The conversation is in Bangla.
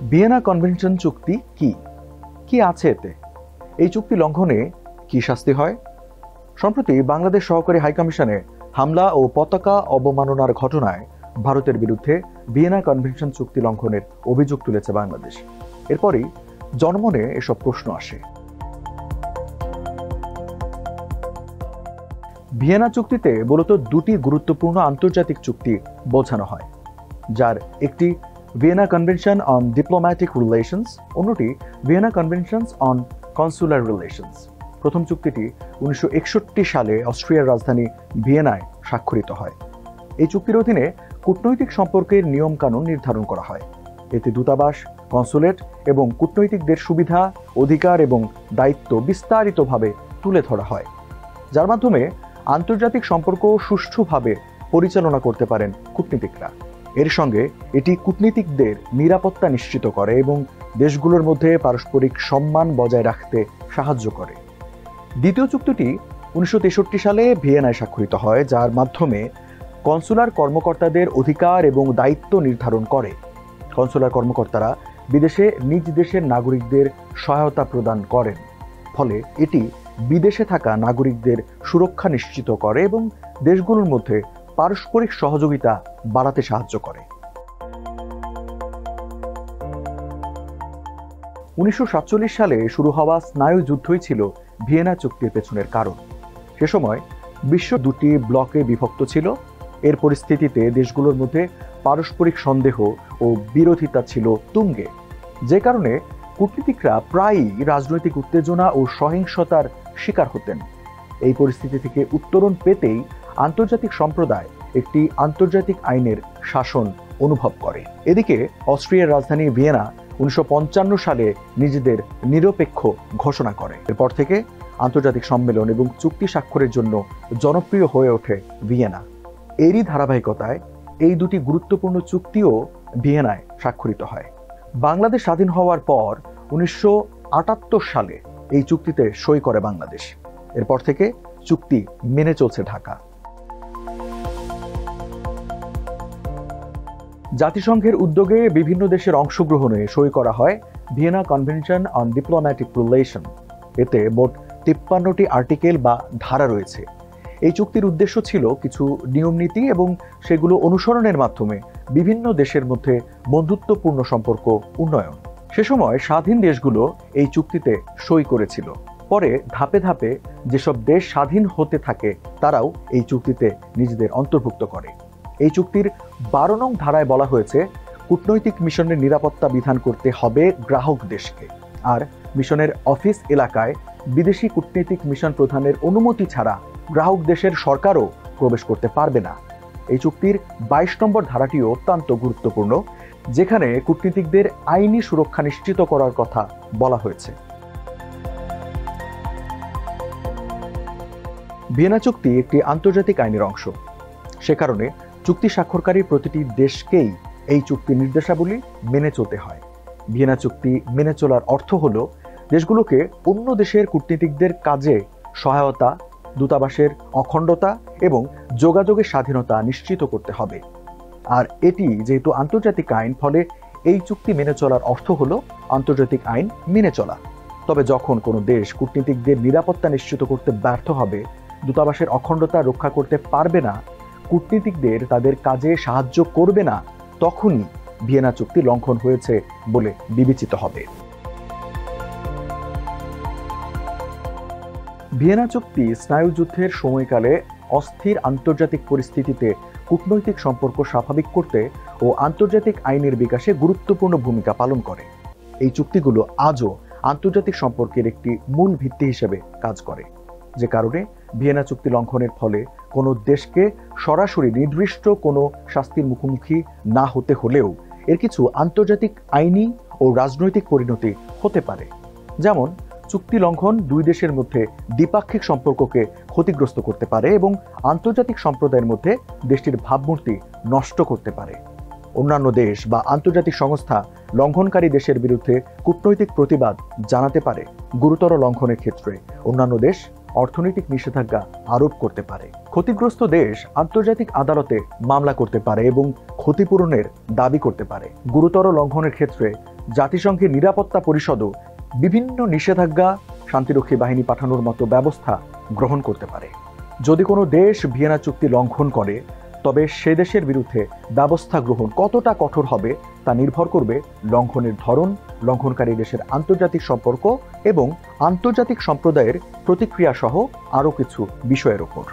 ভিয়েনা কনভেনশন চুক্তি কি কি আছে এতে? এই চুক্তি লঙ্ঘনে কি শাস্তি হয়? সম্প্রতি বাংলাদেশ সহকারী হাইকমিশনে হামলা ও পতাকা অবমাননার ঘটনায় ভারতের বিরুদ্ধে ভিয়েনা কনভেনশন চুক্তি লঙ্ঘনের অভিযোগ তুলেছে বাংলাদেশ। এরপরই জনমনে এসব প্রশ্ন আসে। ভিয়েনা চুক্তিতে মূলত দুটি গুরুত্বপূর্ণ আন্তর্জাতিক চুক্তি বোঝানো হয়, যার একটি Vienna convention on diplomatic relations, অন্যটি Vienna conventions on consular relations. প্রথম চুক্তিটি 1961 সালে অস্ট্রিয়ার রাজধানী ভিয়েনায় স্বাক্ষরিত হয়। এই চুক্তির অধীনে কূটনৈতিক সম্পর্কের নিয়মকানুন নির্ধারণ করা হয়। এতে দূতাবাস, কনসুলেট এবং কূটনৈতিকদের সুবিধা, অধিকার এবং দায়িত্ব বিস্তারিতভাবে তুলে ধরা হয়, যার মাধ্যমে আন্তর্জাতিক সম্পর্ক সুষ্ঠুভাবে পরিচালনা করতে পারেন কূটনীতিকরা। এর সঙ্গে এটি কূটনীতিকদের নিরাপত্তা নিশ্চিত করে এবং দেশগুলোর মধ্যে পারস্পরিক সম্মান বজায় রাখতে সাহায্য করে। দ্বিতীয় চুক্তিটি 1963 সালে ভিয়েনায় স্বাক্ষরিত হয়, যার মাধ্যমে কনসুলার কর্মকর্তাদের অধিকার এবং দায়িত্ব নির্ধারণ করে। কনসুলার কর্মকর্তারা বিদেশে নিজ দেশের নাগরিকদের সহায়তা প্রদান করেন, ফলে এটি বিদেশে থাকা নাগরিকদের সুরক্ষা নিশ্চিত করে এবং দেশগুলোর মধ্যে পারস্পরিক সহযোগিতা বাড়াতে সাহায্য করে। 1947 সালে শুরু হওয়া স্নায়ুযুদ্ধই ছিল ভিয়েনা চুক্তির পেছনের কারণ। সে সময় বিশ্ব দুটি ব্লকে বিভক্ত ছিল। এর পরিস্থিতিতে দেশগুলোর মধ্যে পারস্পরিক সন্দেহ ও বিরোধিতা ছিল তুঙ্গে, যে কারণে কূটনীতিকরা প্রায়ই রাজনৈতিক উত্তেজনা ও সহিংসতার শিকার হতেন। এই পরিস্থিতি থেকে উত্তরণ পেতেই আন্তর্জাতিক সম্প্রদায় একটি আন্তর্জাতিক আইনের শাসন অনুভব করে। এদিকে অস্ট্রিয়ার রাজধানী ভিয়েনা 1955 সালে নিজেদের নিরপেক্ষ ঘোষণা করে। এরপর থেকে আন্তর্জাতিক সম্মেলন এবং চুক্তি স্বাক্ষরের জন্য জনপ্রিয় হয়ে ওঠে ভিয়েনা। এরই ধারাবাহিকতায় এই দুটি গুরুত্বপূর্ণ চুক্তিও ভিয়েনায় স্বাক্ষরিত হয়। বাংলাদেশ স্বাধীন হওয়ার পর 1978 সালে এই চুক্তিতে সই করে বাংলাদেশ। এরপর থেকে চুক্তি মেনে চলছে ঢাকা। জাতিসংঘের উদ্যোগে বিভিন্ন দেশের অংশগ্রহণে সই করা হয় Vienna convention on diplomatic relation. এতে মোট 53টি আর্টিকেল বা ধারা রয়েছে। এই চুক্তির উদ্দেশ্য ছিল কিছু নিয়মনীতি এবং সেগুলো অনুসরণের মাধ্যমে বিভিন্ন দেশের মধ্যে বন্ধুত্বপূর্ণ সম্পর্ক উন্নয়ন। সে সময় স্বাধীন দেশগুলো এই চুক্তিতে সই করেছিল। পরে ধাপে ধাপে যেসব দেশ স্বাধীন হতে থাকে তারাও এই চুক্তিতে নিজেদের অন্তর্ভুক্ত করে। এই চুক্তির 12 নং ধারায় বলা হয়েছে, কূটনৈতিক মিশনের নিরাপত্তা বিধান করতে হবে গ্রাহক দেশকে, আর মিশনের অফিস এলাকায় বিদেশি কূটনৈতিক মিশন প্রধানের অনুমতি ছাড়া গ্রাহক দেশের সরকারও প্রবেশ করতে পারবে না। এই চুক্তির 22 নম্বর ধারাটিও অত্যন্ত গুরুত্বপূর্ণ, যেখানে কূটনীতিকদের আইনি সুরক্ষা নিশ্চিত করার কথা বলা হয়েছে। ভিয়েনা চুক্তি একটি আন্তর্জাতিক আইনের অংশ। সে কারণে চুক্তি স্বাক্ষরকারী প্রতিটি দেশকেই এই চুক্তি নির্দেশাবলী মেনে চলতে হয়। ভিয়েনা চুক্তি মেনে চলার অর্থ হল দেশগুলোকে অন্য দেশের কূটনীতিকদের কাজে সহায়তা, দূতাবাসের অখণ্ডতা এবং যোগাযোগের স্বাধীনতা নিশ্চিত করতে হবে। আর এটি যেহেতু আন্তর্জাতিক আইন, ফলে এই চুক্তি মেনে চলার অর্থ হল আন্তর্জাতিক আইন মেনে চলা। তবে যখন কোনো দেশ কূটনীতিকদের নিরাপত্তা নিশ্চিত করতে ব্যর্থ হবে, দূতাবাসের অখণ্ডতা রক্ষা করতে পারবে না, কূটনীতিকদের তাদের কাজে সাহায্য করবে না, তখনই ভিয়েনা চুক্তি লঙ্ঘন হয়েছে বলে বিবেচিত হবে। ভিয়েনা চুক্তি স্নায়ুযুদ্ধের সময়কালে অস্থির আন্তর্জাতিক পরিস্থিতিতে কূটনৈতিক সম্পর্ক স্বাভাবিক করতে ও আন্তর্জাতিক আইনের বিকাশে গুরুত্বপূর্ণ ভূমিকা পালন করে। এই চুক্তিগুলো আজও আন্তর্জাতিক সম্পর্কের একটি মূল ভিত্তি হিসেবে কাজ করে, যে কারণে ভিয়েনা চুক্তি লঙ্ঘনের ফলে কোনো দেশকে সরাসরি নির্দিষ্ট কোনো শাস্তির মুখোমুখি না হতে হলেও এর কিছু আন্তর্জাতিক আইনি ও রাজনৈতিক পরিণতি হতে পারে। যেমন, চুক্তি লঙ্ঘন দুই দেশের মধ্যে দ্বিপাক্ষিক সম্পর্ককে ক্ষতিগ্রস্ত করতে পারে এবং আন্তর্জাতিক সম্প্রদায়ের মধ্যে দেশটির ভাবমূর্তি নষ্ট করতে পারে। অন্যান্য দেশ বা আন্তর্জাতিক সংস্থা লঙ্ঘনকারী দেশের বিরুদ্ধে কূটনৈতিক প্রতিবাদ জানাতে পারে। গুরুতর লঙ্ঘনের ক্ষেত্রে অন্যান্য দেশ অর্থনৈতিক নিষেধাজ্ঞা আরোপ করতে পারে। ক্ষতিগ্রস্ত দেশ আন্তর্জাতিক আদালতে মামলা করতে পারে এবং ক্ষতিপূরণের দাবি করতে পারে। গুরুতর লঙ্ঘনের ক্ষেত্রে জাতিসংঘের নিরাপত্তা পরিষদও বিভিন্ন নিষেধাজ্ঞা শান্তিরক্ষী বাহিনী পাঠানোর মতো ব্যবস্থা গ্রহণ করতে পারে। যদি কোনো দেশ ভিয়েনা চুক্তি লঙ্ঘন করে, তবে সে দেশের বিরুদ্ধে ব্যবস্থা গ্রহণ কতটা কঠোর হবে তা নির্ভর করবে লঙ্ঘনের ধরন, লঙ্ঘনকারী দেশের আন্তর্জাতিক সম্পর্ক এবং আন্তর্জাতিক সম্প্রদায়ের প্রতিক্রিয়া সহ আরও কিছু বিষয়ের ওপর।